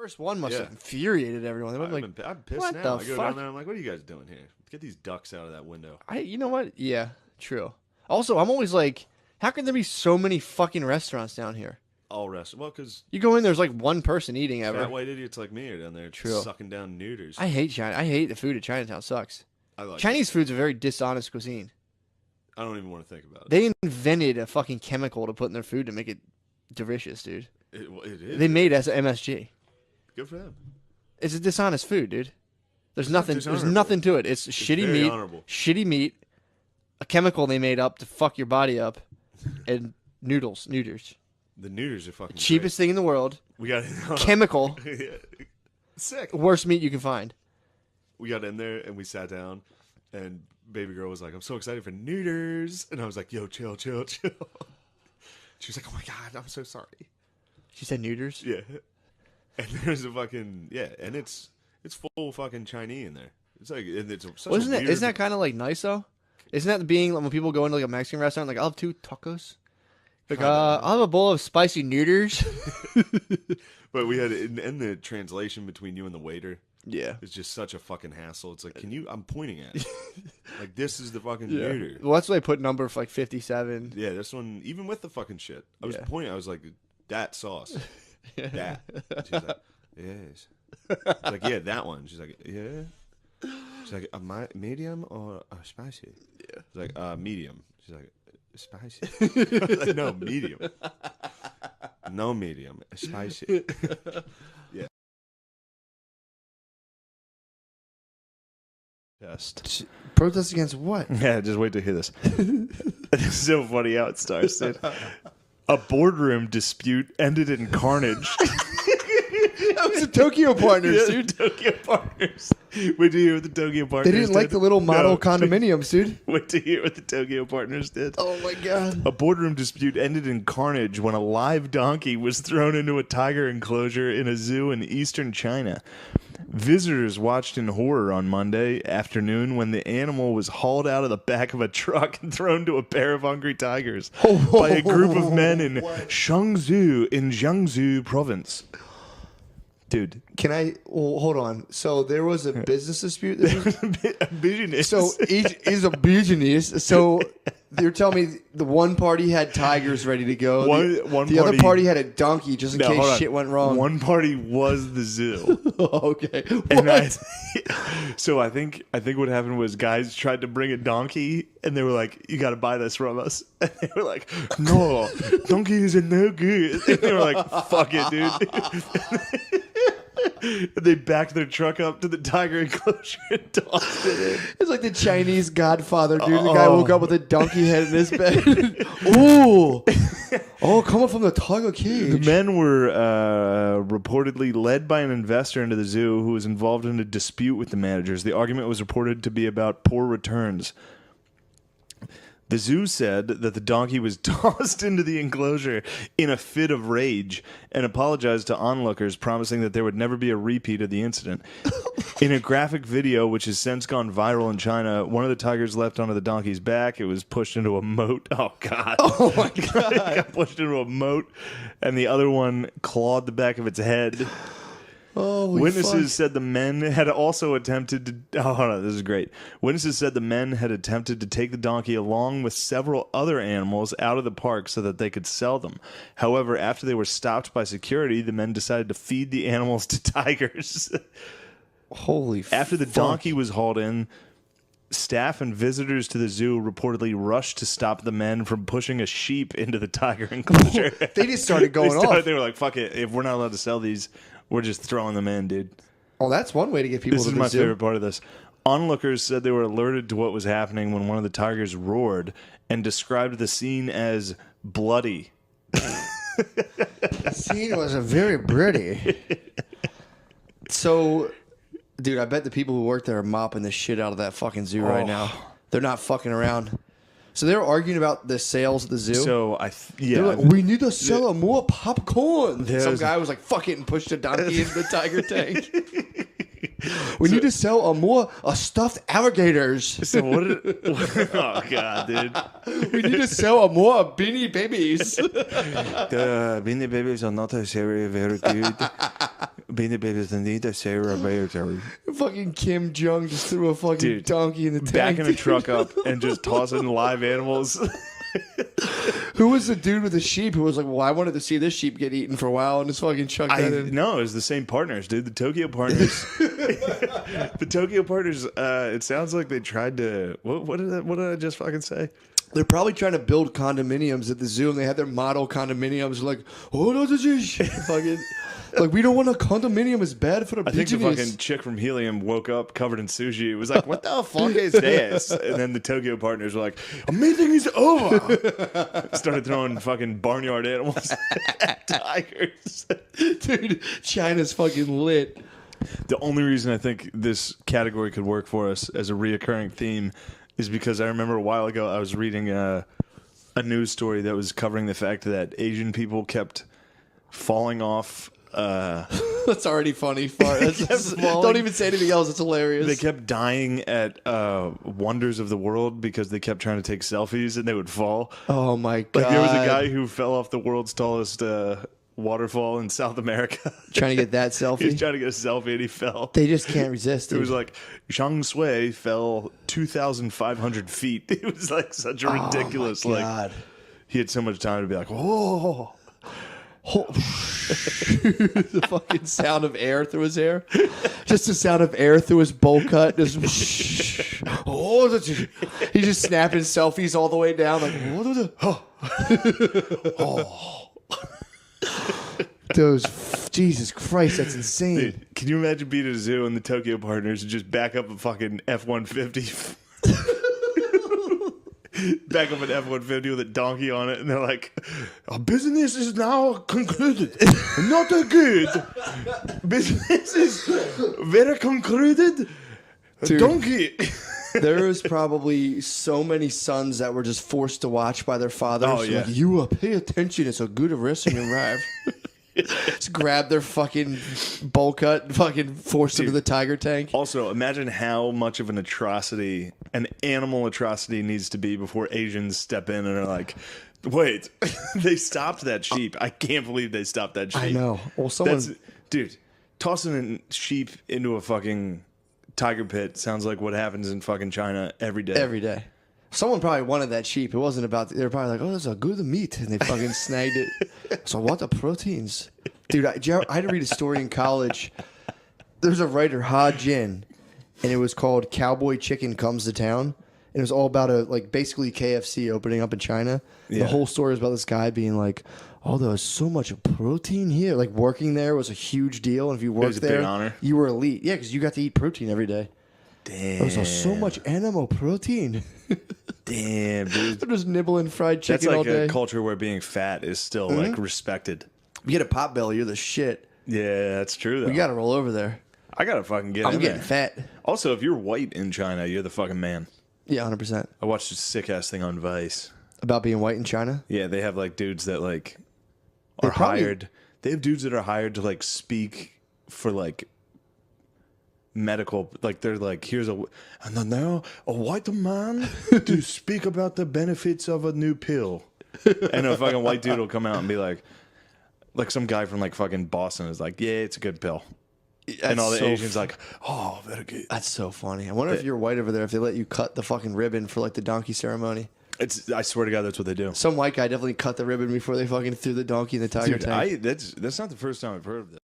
First one must have infuriated everyone. I'm pissed now. I go down there. I'm like, what are you guys doing here? Get these ducks out of that window. You know what? Yeah, true. Also, I'm always like, how can there be so many fucking restaurants down here? All restaurants. Well, because you go in, there's like one person eating ever. Fat white idiots like me are down there sucking down noodles. I hate China. I hate the food at Chinatown. Sucks. Chinese food's a very dishonest cuisine. I don't even want to think about it. They invented a fucking chemical to put in their food to make it delicious, dude. It is. They made MSG. Good for them. It's a dishonest food, dude. There's nothing to it. It's shitty meat, a chemical they made up to fuck your body up, and noodles. The noodles are fucking cheapest thing in the world. We got chemical. Sick. Worst meat you can find. We got in there and we sat down, and baby girl was like, "I'm so excited for noodles," and I was like, "Yo, chill." She was like, "Oh my god, I'm so sorry." She said noodles. Yeah. And there's a fucking and it's full fucking Chinese in there. It's like isn't that kind of like nice though? Isn't that being when people go into like a Mexican restaurant like I'll have 2 tacos, like I'll have a bowl of spicy noodles. But we had in the translation between you and the waiter. Yeah, it's just such a fucking hassle. It's like, I'm pointing at it. Like this is the fucking noodle. Well, that's why I put number for like 57. Yeah, this one even with the fucking shit. I was pointing. I was like that sauce. That. She's like, yes. It's like, yeah, that one. She's like, yeah. She's like, medium or spicy? Yeah. She's like, medium. She's like, spicy? I was like, no, medium. No medium. Spicy. Yeah. Protest against what? Yeah, just wait to hear this. It's so funny how it starts, dude. A boardroom dispute ended in carnage. That was the Tokyo Partners, dude. Tokyo Partners. Wait to hear what the Tokyo Partners did. They didn't like the little model condominiums, dude. Wait to hear what the Tokyo Partners did. Oh, my God. A boardroom dispute ended in carnage when a live donkey was thrown into a tiger enclosure in a zoo in eastern China. Visitors watched in horror on Monday afternoon when the animal was hauled out of the back of a truck and thrown to a pair of hungry tigers by a group of men in Shangzhou in Jiangsu province. Dude. Hold on. So there was a business dispute? There was a business. So each is a business. So you're telling me the one party had tigers ready to go. The other party had a donkey just in case shit went wrong. One party was the zoo. Okay. And so I think what happened was guys tried to bring a donkey and they were like, "You got to buy this from us." And they were like, "No, donkeys are no good." And they were like, "Fuck it, dude." And they backed their truck up to the tiger enclosure and tossed it in. It's like the Chinese Godfather, dude. The guy woke up with a donkey head in his bed. Ooh. Oh, coming from the tiger cage. The men were reportedly led by an investor into the zoo who was involved in a dispute with the managers. The argument was reported to be about poor returns. The zoo said that the donkey was tossed into the enclosure in a fit of rage and apologized to onlookers, promising that there would never be a repeat of the incident. In a graphic video, which has since gone viral in China, one of the tigers leapt onto the donkey's back. It was pushed into a moat. Oh, God. Oh, my God. It got pushed into a moat, and the other one clawed the back of its head. Witnesses said the men had also attempted to... Oh, no, this is great. Witnesses said the men had attempted to take the donkey along with several other animals out of the park so that they could sell them. However, after they were stopped by security, the men decided to feed the animals to tigers. Holy fuck. After the donkey was hauled in, staff and visitors to the zoo reportedly rushed to stop the men from pushing a sheep into the tiger enclosure. They just started going off. They were like, fuck it. If we're not allowed to sell these... We're just throwing them in, dude. Oh, that's one way to get people to the zoo. This is my favorite part of this. Onlookers said they were alerted to what was happening when one of the tigers roared and described the scene as bloody. The scene was very bloody. So, dude, I bet the people who work there are mopping the shit out of that fucking zoo right now. They're not fucking around. So they were arguing about the sales at the zoo. So they're like, we need to sell more popcorn. Some guy was like, "Fuck it," and pushed a donkey into the tiger tank. We need to sell more stuffed alligators. So oh God, dude! We need to sell more Beanie Babies. The Beanie Babies are not very good. Fucking Kim Jong just threw a fucking donkey in the tank. Backing a truck up and just tossing live animals. Who was the dude with the sheep who was like, well, I wanted to see this sheep get eaten for a while and just fucking chucked that in? No, it was the same partners, dude. The Tokyo partners. The Tokyo partners, it sounds like they tried to... What did I just fucking say? They're probably trying to build condominiums at the zoo, and they had their model condominiums like, oh, no, this is fucking... Like, we don't want a condominium. It's bad for the I think the fucking chick from Helium woke up covered in sushi. It was like, what the fuck is this? And then the Tokyo partners were like, a meeting is over. Started throwing fucking barnyard animals at tigers. Dude, China's fucking lit. The only reason I think this category could work for us as a reoccurring theme is because I remember a while ago I was reading a news story that was covering the fact that Asian people kept falling off. That's already funny. Don't even say anything else. It's hilarious. They kept dying at Wonders of the World because they kept trying to take selfies and they would fall. Oh my god! Like there was a guy who fell off the world's tallest waterfall in South America. Trying to get that selfie. He was trying to get a selfie and he fell. They just can't resist. Dude. It was like Zhang Sui fell 2,500 feet. It was like such a ridiculous. Oh my god. Like he had so much time to be like, oh. The fucking sound of air through his hair. Just the sound of air through his bowl cut. Just he's just snapping selfies all the way down. Like, those, Jesus Christ, that's insane. Dude, can you imagine being at a zoo and the Tokyo partners and just back up a fucking F-150? Back up an F-150 with a donkey on it, and they're like, our business is now concluded. Not good. Business is very concluded. Dude, donkey. There was probably so many sons that were just forced to watch by their fathers. Oh, yeah. Like, you pay attention. It's a good wrestling arrive. Just grab their fucking bowl cut and fucking force them to the tiger tank. Also, imagine how much of an atrocity, an animal atrocity needs to be before Asians step in and are like, wait, they stopped that sheep. I can't believe they stopped that sheep. I know. Well, Dude, tossing a sheep into a fucking tiger pit sounds like what happens in fucking China every day. Every day. Someone probably wanted that sheep. It wasn't about... They were probably like, oh, that's a good meat. And they fucking snagged it. So what the proteins? Dude, I had to read a story in college. There's a writer, Ha Jin, and it was called Cowboy Chicken Comes to Town. And it was all about basically KFC opening up in China. Yeah. The whole story was about this guy being like, oh, there's so much protein here. Like, working there was a huge deal. And if you worked there, big honor. You were elite. Yeah, because you got to eat protein every day. Damn. There's so much animal protein. Damn, dude. They're just nibbling fried chicken all day. That's like a culture where being fat is still like respected. If you get a pot belly, you're the shit. Yeah, that's true though. You got to roll over there. I got to fucking get I'm in getting there. fat. Also, if you're white in China, you're the fucking man. Yeah, 100%. I watched this sick ass thing on Vice. About being white in China? Yeah, they have like dudes that like are hired. They have dudes that are hired to like speak for like medical, like they're like, here's and now a white man to speak about the benefits of a new pill, and a fucking white dude will come out and be like some guy from like fucking Boston is like, yeah, it's a good pill. And all the Asians like, oh, very good. That's so funny. I wonder if you're white over there, if they let you cut the fucking ribbon for like the donkey ceremony. I swear to God, that's what they do. Some white guy definitely cut the ribbon before they fucking threw the donkey in the tiger tank. That's not the first time I've heard of this.